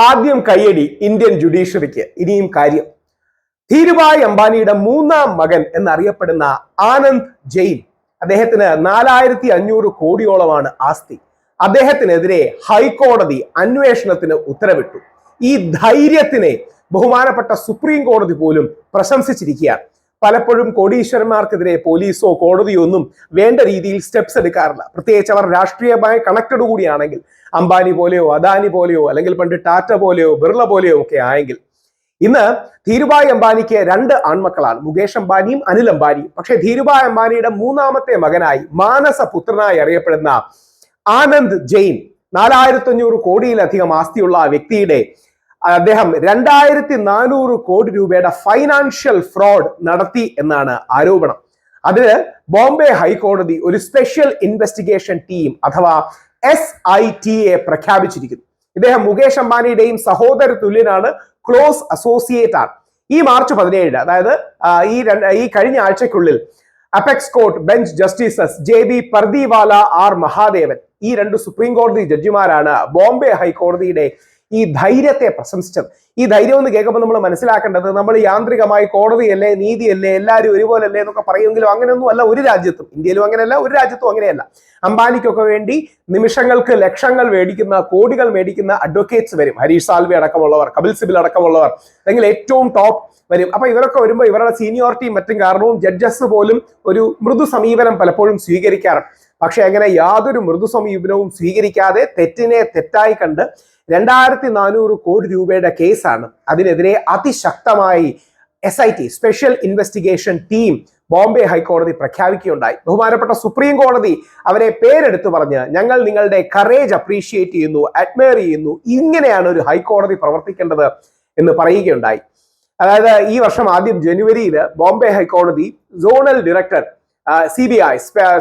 ആദ്യം കയ്യടി ഇന്ത്യൻ ജുഡീഷ്യറിക്ക്. ഇനിയും കാര്യം. ധീരുഭായ് അംബാനിയുടെ മൂന്നാം മകൻ എന്നറിയപ്പെടുന്ന ആനന്ദ് ജെയിൻ, അദ്ദേഹത്തിന് 4500 കോടിയോളമാണ് ആസ്തി. അദ്ദേഹത്തിനെതിരെ ഹൈക്കോടതി അന്വേഷണത്തിന് ഉത്തരവിട്ടു. ഈ ധൈര്യത്തിനെ ബഹുമാനപ്പെട്ട സുപ്രീം കോടതി പോലും പ്രശംസിച്ചിരിക്കുകയാണ്. പലപ്പോഴും കോടീശ്വരന്മാർക്കെതിരെ പോലീസോ കോടതിയോ ഒന്നും വേണ്ട രീതിയിൽ സ്റ്റെപ്സ് എടുക്കാറില്ല. പ്രത്യേകിച്ച് അവർ രാഷ്ട്രീയമായി കണക്റ്റഡ് കൂടിയാണെങ്കിൽ, അംബാനി പോലെയോ അദാനി പോലെയോ അല്ലെങ്കിൽ പണ്ട് ടാറ്റ പോലെയോ ബിർള പോലെയോ ഒക്കെ ആയെങ്കിൽ. ഇന്ന് ധീരുഭായ് അംബാനിക്ക് 2 ആൺമക്കളാണ്, മുകേഷ് അംബാനിയും അനിൽ അംബാനിയും. പക്ഷേ ധീരുഭായ് അംബാനിയുടെ മൂന്നാമത്തെ മകനായി, മാനസപുത്രനായി അറിയപ്പെടുന്ന ആനന്ദ് ജെയിൻ, 4500 കോടിയിലധികം ആസ്തിയുള്ള ആ വ്യക്തിയുടെ അദ്ദേഹം 2400 കോടി രൂപയുടെ ഫൈനാൻഷ്യൽ ഫ്രോഡ് നടത്തി എന്നാണ് ആരോപണം. അതിന് ബോംബെ ഹൈക്കോടതി ഒരു സ്പെഷ്യൽ ഇൻവെസ്റ്റിഗേഷൻ ടീം അഥവാ SITA പ്രഖ്യാപിച്ചിരിക്കുന്നു. ഇദ്ദേഹം മുകേഷ് അംബാനിയുടെയും സഹോദര തുല്യനാണ്, ക്ലോസ് അസോസിയേറ്റ് ആണ്. ഈ മാർച്ച് 17, അതായത് ഈ കഴിഞ്ഞ ആഴ്ചക്കുള്ളിൽ apex court bench justices JB Pardiwala R Mahadevan, ഈ 2 സുപ്രീം കോടതി ജഡ്ജിമാരാണ് ബോംബെ ഹൈക്കോടതിയുടെ ഈ ധൈര്യത്തെ പ്രശംസിച്ചത്. ഈ ധൈര്യം എന്ന് കേൾക്കുമ്പോൾ നമ്മൾ മനസ്സിലാക്കേണ്ടത്, നമ്മൾ യാന്ത്രികമായി കോടതിയല്ലേ, നീതിയല്ലേ, എല്ലാവരും ഒരുപോലെ അല്ലേ എന്നൊക്കെ പറയുമെങ്കിലും അങ്ങനെയൊന്നും അല്ല ഒരു രാജ്യത്തും. ഇന്ത്യയിലും അങ്ങനെയല്ല, ഒരു രാജ്യത്തും അങ്ങനെയല്ല. അംബാനിക്കൊക്കെ വേണ്ടി നിമിഷങ്ങൾക്ക് ലക്ഷങ്ങൾ മേടിക്കുന്ന, കോടികൾ മേടിക്കുന്ന അഡ്വക്കേറ്റ്സ് വരും. ഹരീഷ് സാൽവെ അടക്കമുള്ളവർ, കപിൽ സിബൽ അടക്കമുള്ളവർ, അല്ലെങ്കിൽ ഏറ്റവും ടോപ്പ് വരും. അപ്പൊ ഇവരൊക്കെ വരുമ്പോൾ ഇവരുടെ സീനിയോറിറ്റിയും മറ്റും കാരണവും ജഡ്ജസ് പോലും ഒരു മൃദു സമീപനം പലപ്പോഴും സ്വീകരിക്കാറുണ്ട്. പക്ഷെ അങ്ങനെ യാതൊരു മൃദു സമീപനവും സ്വീകരിക്കാതെ തെറ്റിനെ തെറ്റായി കണ്ട് 2400 കോടി രൂപയുടെ കേസാണ്. അതിനെതിരെ അതിശക്തമായി SIT special investigation team Bombay ഹൈക്കോടതി പ്രഖ്യാപിക്കുകയുണ്ടായി. ബഹുമാനപ്പെട്ട സുപ്രീം കോടതി അവരെ പേരെടുത്ത് പറഞ്ഞ്, ഞങ്ങൾ നിങ്ങളുടെ കറേജ് അപ്രീഷിയേറ്റ് ചെയ്യുന്നു, അഡ്മയർ ചെയ്യുന്നു, ഇങ്ങനെയാണ് ഒരു ഹൈക്കോടതി പ്രവർത്തിക്കേണ്ടത് എന്ന് പറയുകയുണ്ടായി. അതായത് ഈ വർഷം ആദ്യം ജനുവരിയിൽ ബോംബെ ഹൈക്കോടതി zonal director CBI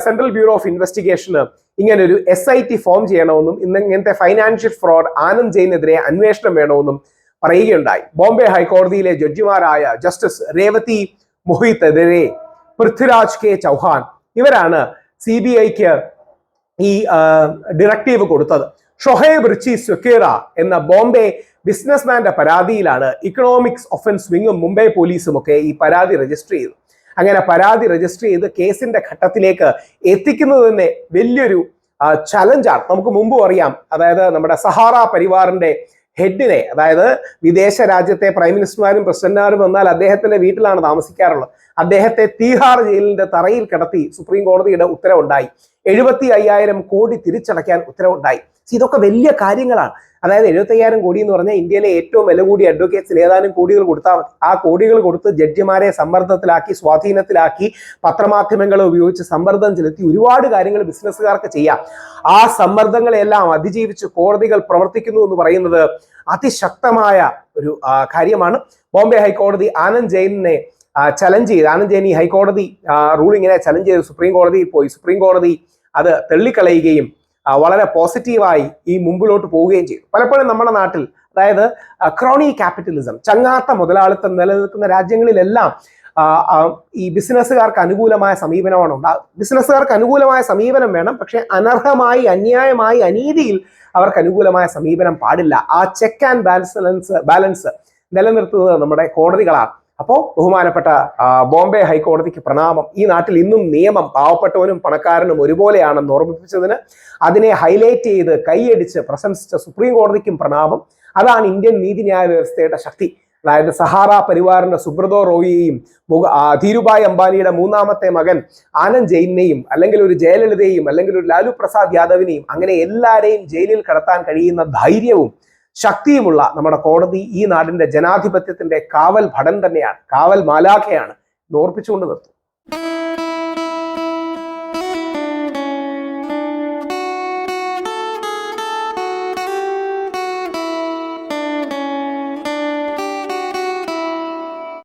central bureau of ഇൻവെസ്റ്റിഗേഷന് ഇങ്ങനെ ഒരു SIT ഫോം ചെയ്യണമെന്നും ഇങ്ങനത്തെ ഫൈനാൻഷ്യൽ ഫ്രോഡ് ആനന്ദ് ജെയിനെതിരെ അന്വേഷണം വേണമെന്നും പറയുകയുണ്ടായി. ബോംബെ ഹൈക്കോടതിയിലെ ജഡ്ജിമാരായ ജസ്റ്റിസ് രേവതി മൊഹിത്ത്, പൃഥ്വിരാജ് K ചൗഹാൻ, ഇവരാണ് CBIക്ക് ഈ ഡയറക്റ്റീവ് കൊടുത്തത്. ഷൊഹേബ് റിച്ചി സ്വക്കേറ എന്ന ബോംബെ ബിസിനസ്മാന്റെ പരാതിയിലാണ് ഇക്കണോമിക്സ് ഒഫൻസ് വിങ്ങും മുംബൈ പോലീസും ഒക്കെ ഈ പരാതി രജിസ്റ്റർ ചെയ്തു. അങ്ങനെ പരാതി രജിസ്റ്റർ ചെയ്ത് കേസിന്റെ ഘട്ടത്തിലേക്ക് എത്തിക്കുന്നത് തന്നെ വലിയൊരു ചലഞ്ചാണ്. നമുക്ക് മുമ്പും അറിയാം, അതായത് നമ്മുടെ സഹാറ പരിവാറിന്റെ ഹെഡിനെ, അതായത് വിദേശ രാജ്യത്തെ പ്രൈം മിനിസ്റ്റർമാരും പ്രസിഡന്റുമാരും വന്നാൽ അദ്ദേഹത്തിന്റെ വീട്ടിലാണ് താമസിക്കാറുള്ളത്. അദ്ദേഹത്തെ തീഹാർ ജയിലിന്റെ തറയിൽ കിടത്തി സുപ്രീം കോടതിയുടെ ഉത്തരവുണ്ടായി. 75,000 കോടി തിരിച്ചടയ്ക്കാൻ ഉത്തരവുണ്ടായി. ഇതൊക്കെ വലിയ കാര്യങ്ങളാണ്. അതായത് 75,000 കോടി എന്ന് പറഞ്ഞാൽ ഇന്ത്യയിലെ ഏറ്റവും വില കൂടിയ അഡ്വക്കേറ്റ്സിന് ഏതാനും കോടികൾ കൊടുത്താൽ മതി. ആ കോടികൾ കൊടുത്ത് ജഡ്ജിമാരെ സമ്മർദ്ദത്തിലാക്കി, സ്വാധീനത്തിലാക്കി, പത്രമാധ്യമങ്ങളെ ഉപയോഗിച്ച് സമ്മർദ്ദം ചെലുത്തി ഒരുപാട് കാര്യങ്ങൾ ബിസിനസ്സുകാർക്ക് ചെയ്യാം. ആ സമ്മർദ്ദങ്ങളെല്ലാം അതിജീവിച്ച് കോടതികൾ പ്രവർത്തിക്കുന്നു എന്ന് പറയുന്നത് അതിശക്തമായ ഒരു കാര്യമാണ്. ബോംബെ ഹൈക്കോടതി ആനന്ദ് ജെയിനെ ചലഞ്ച് ചെയ്ത്, ആനന്ദ് ജെയിൻ ഈ ഹൈക്കോടതി റൂളിങ്ങിനെ ചലഞ്ച് ചെയ്ത് സുപ്രീം കോടതിയിൽ പോയി. സുപ്രീം കോടതി അത് തള്ളിക്കളയുകയും വളരെ പോസിറ്റീവായി ഈ മുമ്പിലോട്ട് പോവുകയും ചെയ്തു. പലപ്പോഴും നമ്മുടെ നാട്ടിൽ, അതായത് ക്രോണി ക്യാപിറ്റലിസം, ചങ്ങാത്ത മുതലാളിത്തം നിലനിൽക്കുന്ന രാജ്യങ്ങളിലെല്ലാം ഈ ബിസിനസ്സുകാർക്ക് അനുകൂലമായ സമീപനമാണ് ഉണ്ടാകും. ബിസിനസ്സുകാർക്ക് അനുകൂലമായ സമീപനം വേണം, പക്ഷെ അനർഹമായി, അന്യായമായി, അനീതിയിൽ അവർക്ക് അനുകൂലമായ സമീപനം പാടില്ല. ആ ചെക്ക് ആൻഡ് ബാലൻസ് നിലനിർത്തുന്നത് നമ്മുടെ കോടതികളാണ്. അപ്പോൾ ബഹുമാനപ്പെട്ട ബോംബെ ഹൈക്കോടതിക്ക് പ്രണാമം. ഈ നാട്ടിൽ ഇന്നും നിയമം പാവപ്പെട്ടവനും പണക്കാരനും ഒരുപോലെയാണെന്ന് ഓർമ്മിപ്പിച്ചതിന്, അതിനെ ഹൈലൈറ്റ് ചെയ്ത് കൈയടിച്ച് പ്രശംസിച്ച സുപ്രീം കോടതിക്കും പ്രണാമം. അതാണ് ഇന്ത്യൻ നീതിന്യായ വ്യവസ്ഥയുടെ ശക്തി. അതായത് സഹാറ പരിവാറിന്റെ സുബ്രതോ റോയിയെയും ധീരുഭായ് അംബാനിയുടെ മൂന്നാമത്തെ മകൻ ആനന്ദ് ജെയിനെയും, അല്ലെങ്കിൽ ഒരു ജയലളിതയെയും, അല്ലെങ്കിൽ ഒരു ലാലു പ്രസാദ് യാദവിനെയും, അങ്ങനെ എല്ലാവരെയും ജയിലിൽ കടത്താൻ കഴിയുന്ന ധൈര്യവും ശക്തിയുമുള്ള നമ്മുടെ കോടതി ഈ നാടിന്റെ ജനാധിപത്യത്തിന്റെ കാവൽ ഭടൻ തന്നെയാണ്, കാവൽ മാലാഖയാണ്. ഓർപ്പിച്ചുകൊണ്ട് നിർത്തും.